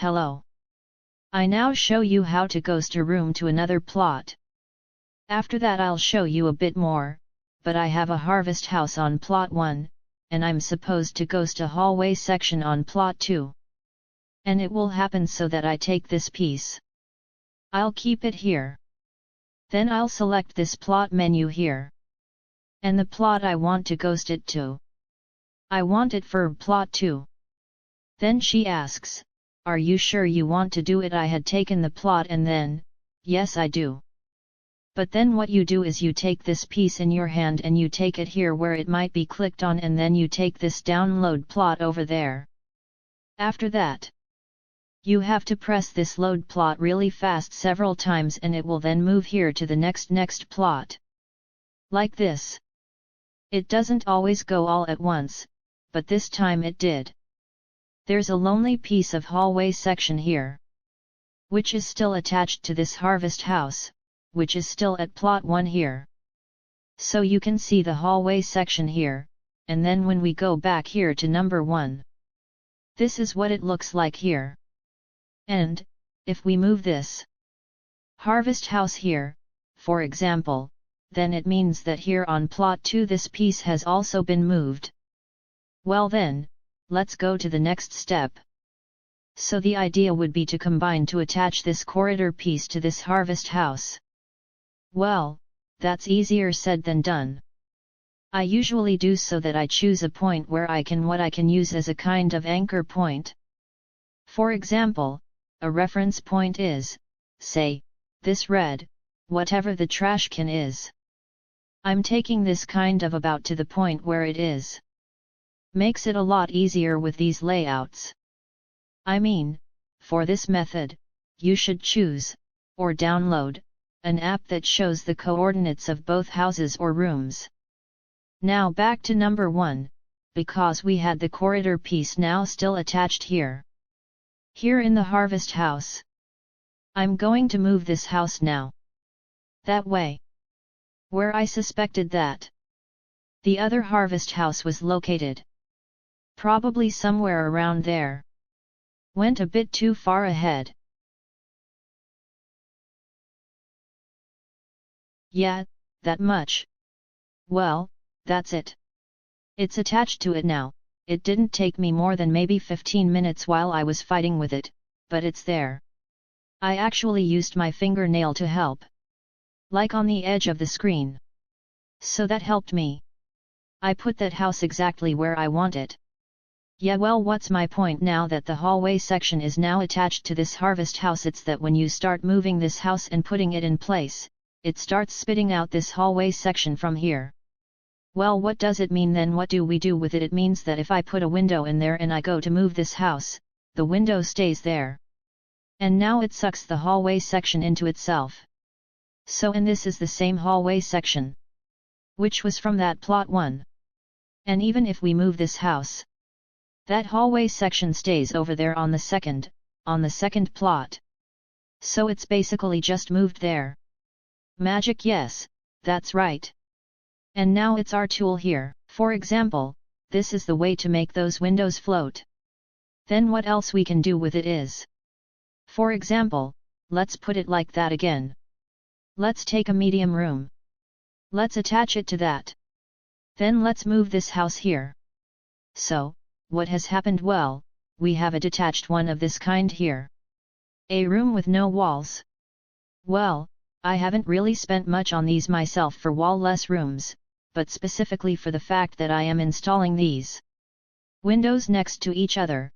Hello. I now show you how to ghost a room to another plot. After that I'll show you a bit more, but I have a harvest house on plot 1, and I'm supposed to ghost a hallway section on plot 2. And it will happen so that I take this piece. I'll keep it here. Then I'll select this plot menu here. And the plot I want to ghost it to. I want it for plot 2. Then she asks, "Are you sure you want to do it?" I had taken the plot and then, yes I do. But then what you do is you take this piece in your hand and you take it here where it might be clicked on, and then you take this download plot over there. After that, you have to press this load plot really fast several times and it will then move here to the next plot. Like this. It doesn't always go all at once, but this time it did. There's a lonely piece of hallway section here, which is still attached to this harvest house, which is still at plot 1 here. So you can see the hallway section here, and then when we go back here to number 1, this is what it looks like here. And, if we move this harvest house here, for example, then it means that here on plot 2 this piece has also been moved. Well then, let's go to the next step. So the idea would be to combine to attach this corridor piece to this harvest house. Well, that's easier said than done. I usually do so that I choose a point where I can use as a kind of anchor point. For example, a reference point is, say, this red, whatever the trash can is. I'm taking this kind of about to the point where it is. Makes it a lot easier with these layouts. I mean, for this method, you should choose, or download, an app that shows the coordinates of both houses or rooms. Now back to number 1, because we had the corridor piece now still attached here. Here in the harvest house. I'm going to move this house now. That way. Where I suspected that the other harvest house was located. Probably somewhere around there. Went a bit too far ahead. Yeah, that much. Well, that's it. It's attached to it now. It didn't take me more than maybe 15 minutes while I was fighting with it, but it's there. I actually used my fingernail to help. Like on the edge of the screen. So that helped me. I put that house exactly where I want it. Yeah, well, what's my point now that the hallway section is now attached to this harvest house? It's that when you start moving this house and putting it in place, it starts spitting out this hallway section from here. Well, what does it mean then? What do we do with it? It means that if I put a window in there and I go to move this house, the window stays there. And now it sucks the hallway section into itself. So, and this is the same hallway section, which was from that plot 1. And even if we move this house, that hallway section stays over there on the second plot. So it's basically just moved there. Magic, yes, that's right. And now it's our tool here. For example, this is the way to make those windows float. Then what else we can do with it is, for example, let's put it like that again. Let's take a medium room. Let's attach it to that. Then let's move this house here. So, what has happened? Well, we have a detached one of this kind here. A room with no walls. Well, I haven't really spent much on these myself for wall-less rooms, but specifically for the fact that I am installing these windows next to each other,